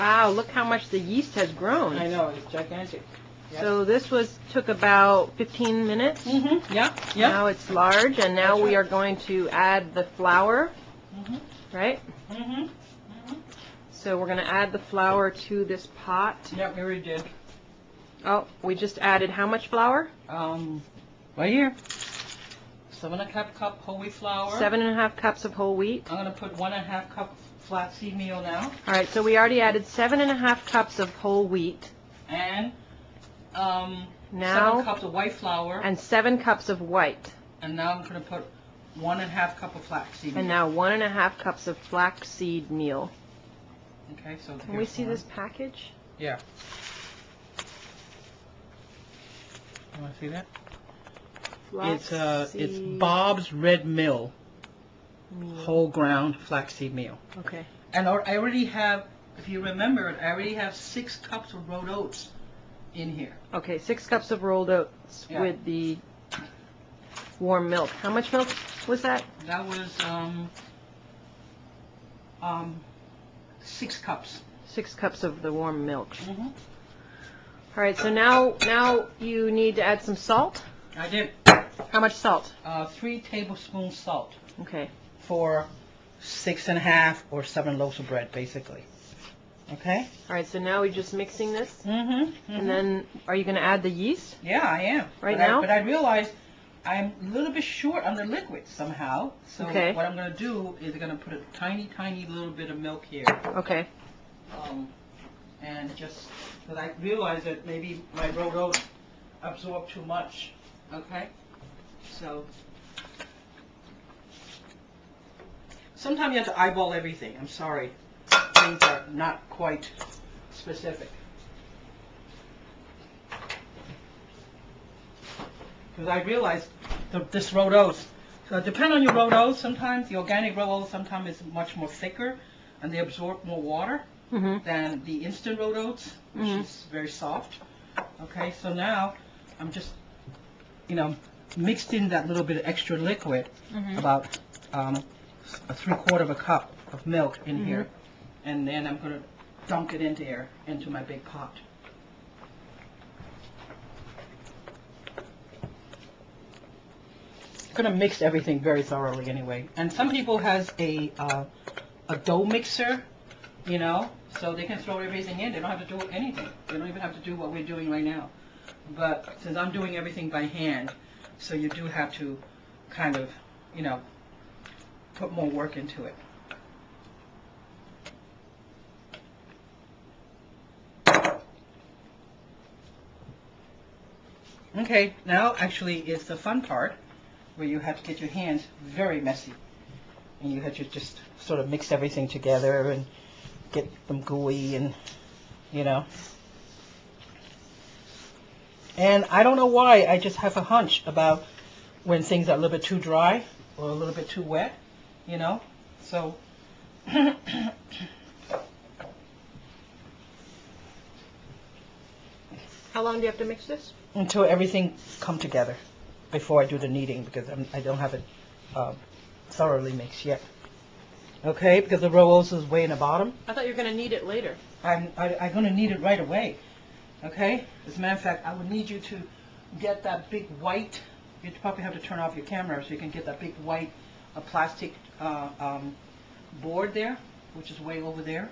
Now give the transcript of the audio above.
Wow, look how much the yeast has grown. I know, it's gigantic. Yep. So this took about 15 minutes. Mm-hmm. Yeah, yeah. Now it's large, and now we are going to add the flour, right? Mm-hmm. So we're going to add the flour to this pot. Yep, we already did. Oh, we just added how much flour? Right here. 7½ cup whole wheat flour. 7½ cups of whole wheat. I'm going to put 1½ cup flaxseed meal now. All right, so we already added 7½ cups of whole wheat. And now 7 cups of white flour. And 7 cups of white. And now I'm going to put 1½ cup of flaxseed meal. And now 1½ cups of flaxseed meal. Okay, so can we see this package? Yeah. You want to see that? It's Bob's Red Mill whole ground flaxseed meal. Okay. And I already have, if you remember, I already have 6 cups of rolled oats in here. Okay, 6 cups of rolled oats with the warm milk. How much milk was that? That was 6 cups. 6 cups of the warm milk. Mm-hmm. All right, so now you need to add some salt. I did. How much salt? 3 tablespoons salt. Okay. For 6½ or 7 loaves of bread, basically. Okay. All right, so now we're just mixing this. Mm-hmm. And then, are you going to add the yeast? Yeah, I am. Now? But I realized I'm a little bit short on the liquid somehow. So what I'm going to do is I'm going to put a tiny, tiny little bit of milk here. Okay. And just because I realized that maybe my rolled oats absorb too much. Okay. So sometimes you have to eyeball everything. I'm sorry. Things are not quite specific. Because I realized this rolled oats, so depending on your rolled oats, sometimes the organic rolled oats sometimes is much more thicker and they absorb more water than the instant rolled oats, which is very soft. Okay, so now I'm just, mixed in that little bit of extra liquid, about a 3/4 cup of milk in here, and then I'm going to dunk it into my big pot. I'm going to mix everything very thoroughly anyway. And some people has a dough mixer, so they can throw everything in. They don't have to do anything. They don't even have to do what we're doing right now. But since I'm doing everything by hand, so you do have to kind of, put more work into it. Okay, now actually is the fun part where you have to get your hands very messy. And you have to just sort of mix everything together and get them gooey and, And I don't know why, I just have a hunch about when things are a little bit too dry or a little bit too wet, So how long do you have to mix this? Until everything come together before I do the kneading, because I don't have it thoroughly mixed yet. Okay, because the rolls is way in the bottom. I thought you were going to knead it later. I'm going to knead it right away. Okay? As a matter of fact, I would need you to get that big white, you'd probably have to turn off your camera so you can get that big white plastic board there, which is way over there.